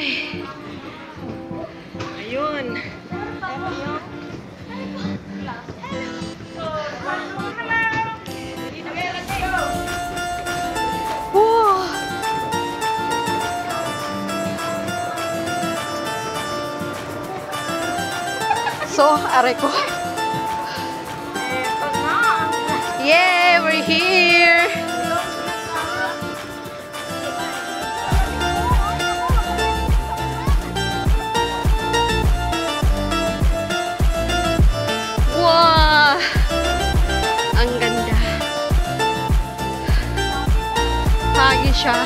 Ay. Ayun. Wow. So, are ko. Yeah, we're here. Wow! Ang ganda. Hagi siya.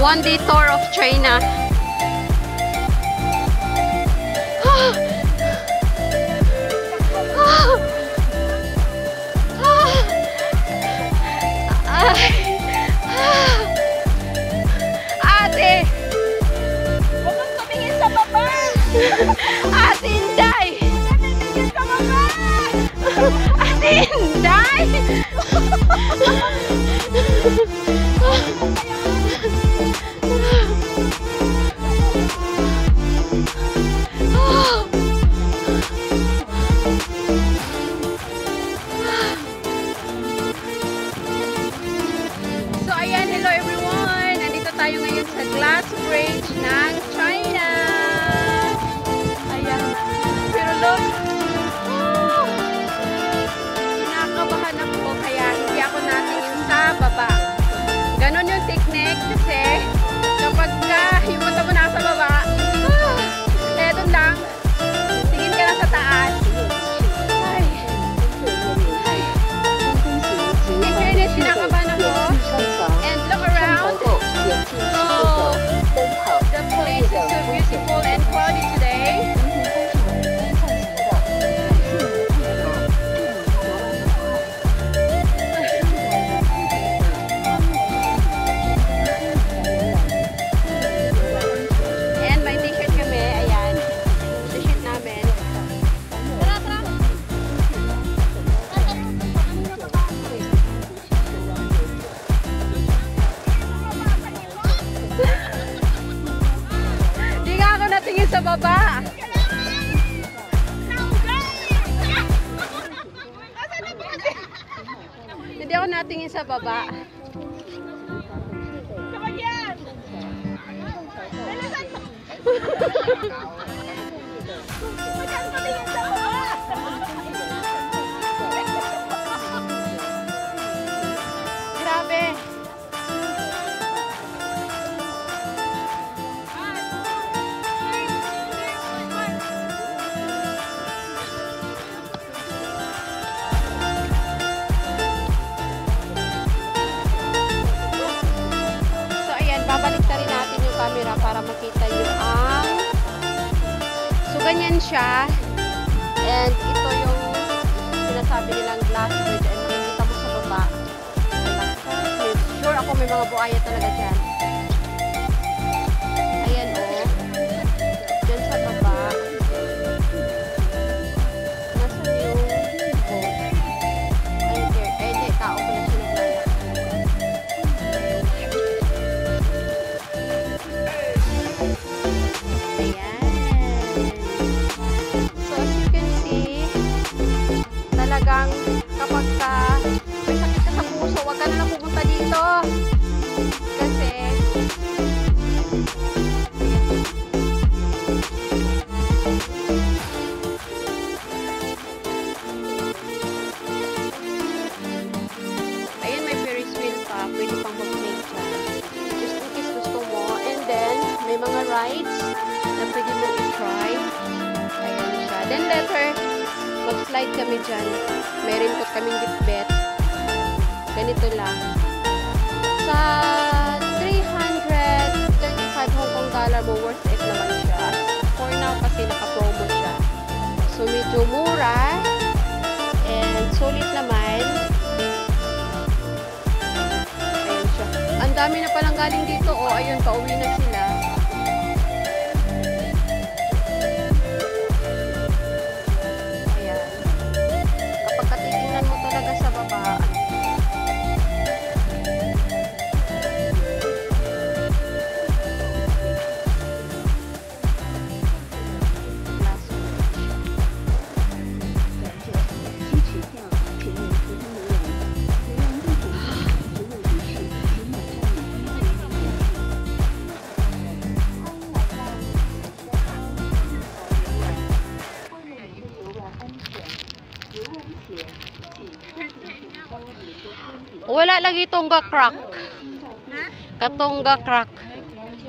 One day tour of China. Ate! Huwag kang tumingin sa baba! Ate Inday! Tumingin sa baba! Ate Inday! So ayan, hello everyone! Nandito tayo ngayon sa Glass Bridge ng China. Ayan. Pero look, nakakabahan ako kaya hindi ako natingin sa baba. Ganon yung technique kasi kapag yung mata mo nasa baba, eto lang, tingin ka na sa taas. Ay. Ay. In fairness, kinakabahan ako. And look around. Oh, the place is so beautiful and cloudy today. And may t-shirt kami. Ayan. T-shirt namin. Tara, tara. Di nga ako natingin sa baba. Hindi ako natingin sa baba. Kapag yan! Dalisan mo! Huwag kang tumingin sa baba! Grabe. So ayan, babalik na rin natin yung camera para makita nyo ang... So ganyan siya. And ito yung sinasabi nilang glass bridge. And makikita mo sa baba. Sure ako may mga buhaya talaga dyan. Ayan o. Dyan sa baba. Nasaan yung boat? Ayun there. Ayun there. Tao ko na siya naglalakad. So as you can see, talagang kapag may sakit ka sa puso, huwag ka na lang pupunta dito. Kasi ayun, may Ferris wheel pa. Pwede pang mag-play dyan. Just in case gusto mo. And then, may mga rides na pwede mo i-try. Ayan siya. Then later, mag-slide kami dyan. May raincoat kaming bitbit. Ganito lang. Sa 335 Hong Kong dollar mo, worth it naman siya. For now, kasi naka-promo siya. So, medyo mura. And sulit naman. Ayan siya. Ang dami na palang galing dito. O, ayun, pauwi na sila. Ayan. Kapag katitingnan mo talaga sa baba, wala lagi tongga crack. Ha? Katongga crack.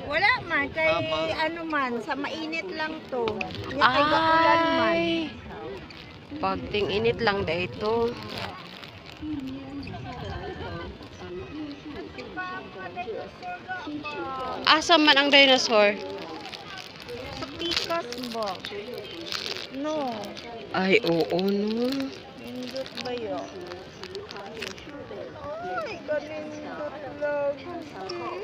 Wala man. Kay ano man. Sa mainit lang to. Nga kay gakulan man. Ay. Pagting init lang dito. Asa man ang dinosaur? Sa pikas ba? No. Ay, oo no. Nindot ba yun? Ay, ganindot lang.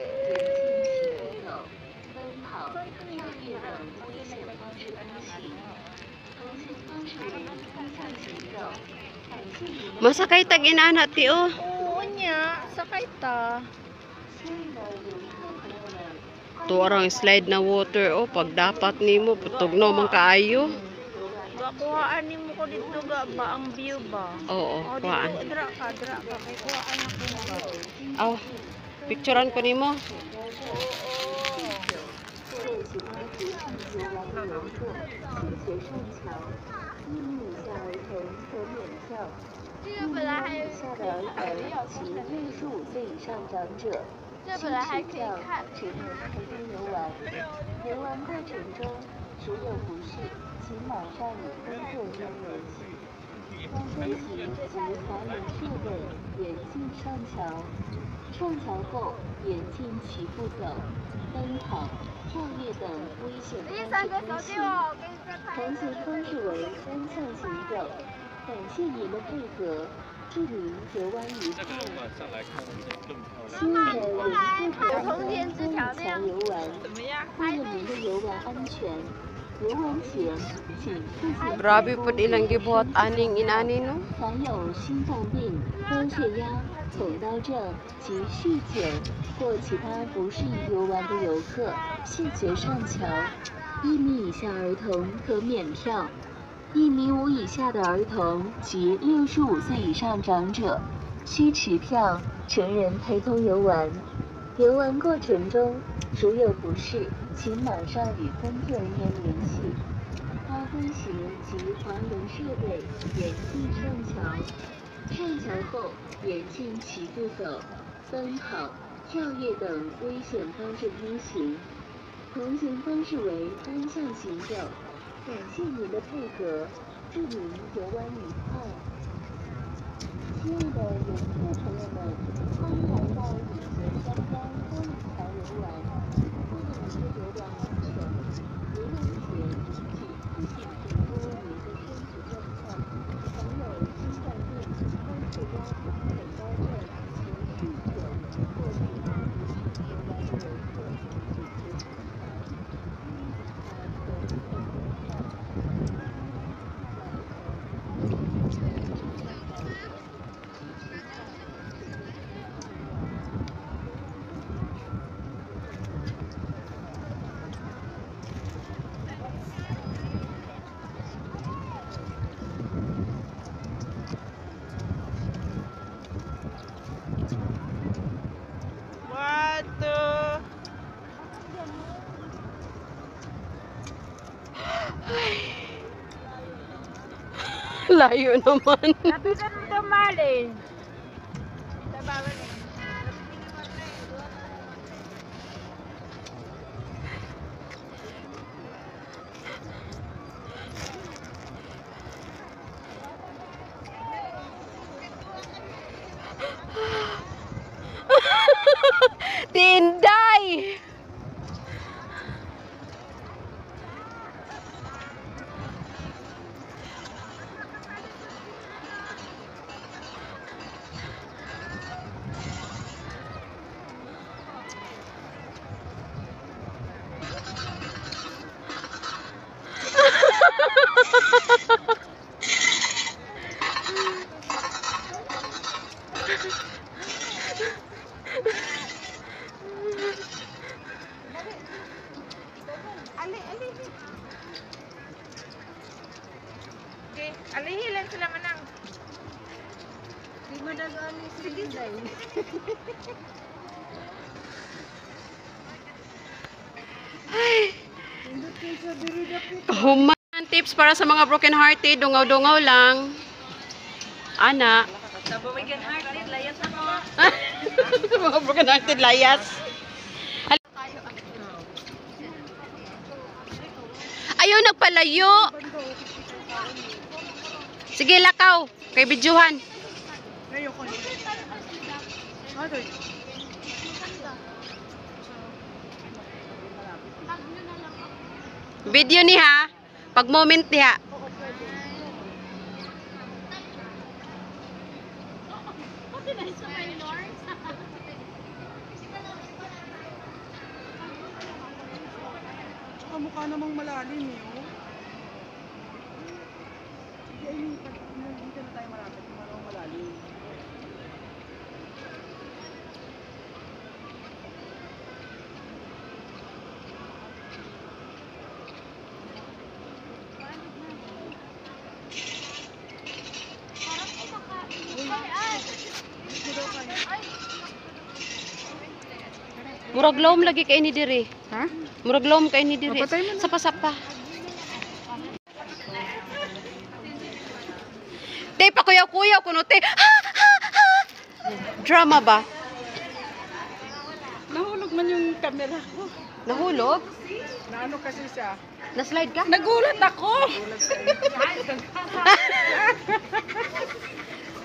Masakay tag inana ti oh. Oo niya. Sakay ta. Tuwarang slide na water oh. Pag dapat nimo putugno man kaayo. Kuhaan ni mo ko dito ga ba ang view ba? Oo, O kuhaan. dito dra ka kay kuhaan ako ba. Aw, picturean ko nimo. Grabe po ilang gibuhat aning inani no. 凡有心脏病、高血压、走刀症及续检或其他不适宜游玩的游客，谢绝上桥。1米以下儿童可免票，1.5米以下的儿童及65岁以上长者需持票，成人陪同游玩。游玩过程中如有不适，请马上与工作人员联系。高跟鞋及滑轮设备严禁上桥，上桥后严禁齐步走、奔跑、跳跃等危险方式通行。同行方式为单向行走。感谢您的配合，祝您游玩愉快。亲爱的游客朋友们，欢迎来到玉泉山庄玻璃桥游玩。为了您的游玩安全，游玩前请自行评估您的身体状况，凡有心脏病、高血压、恐高症、情绪症或其他不适宜游玩的游客，请持续Layo naman. Sabi ka nung tumalin. Tinday! Okay, alihilan sila manang. Di madagaan ni sige day. Human tips para sa mga broken hearted, dungaw-dungaw lang. Ana. Sa broken hearted, layas na mo. Mga broken-hearted layas. Ayaw nagpalayo. Sige, lakaw. Kay Bidyuhan. Video ni ha. Pag moment ni ha. Tsaka mukha namang malalim eh, oh. Dito na tayo malapit, mukha namang malalim. Murag lawom lagi kay ni diri. Ha? Murag lawom kay ni diri. Mapatay mo na. Sapa-sapa. Te, pakuyaw-kuyaw kuno te. Ha, ha, ha. Drama ba? Nahulog man yung camera ko. Nahulog? Naano kasi siya? Na-slide ka? Nagulat ako!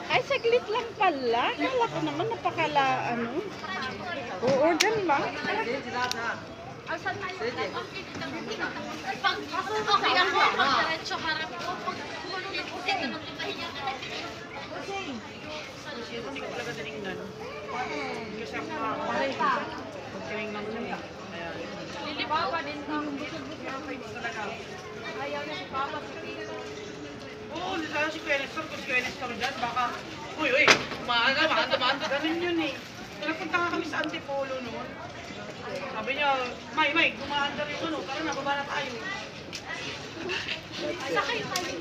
Ay, saglit lang pala. Kala ko naman napakala, ano? Oo, dyan ba? Oo, sana si Kuya Nestor, kung si Kuya Nestor dyan, baka, uy, maanda, ganun yun eh. Nagpunta nga kami sa Antipolo noon. Sabi niya, May, gumaanda rin doon, tara na, baba na tayo. Sakay tayo.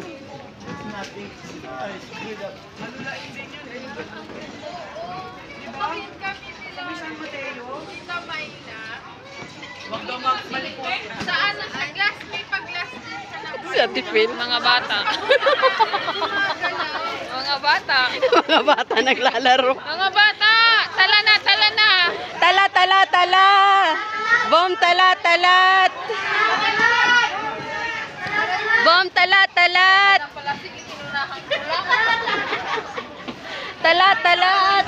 Malulain din yun eh. Diba? Kami San Mateo. Dito Mayna. Huwag daw malikot. Saan? Sa glass? May pag-glass din ka na. Si Ate Phil. Mga bata. Mga bata. Mga bata naglalaro. Mga bata! Tala na, tala na! Tala, tala, tala! Bom, tala, talat! Bom, tala, talat! Tala, talat!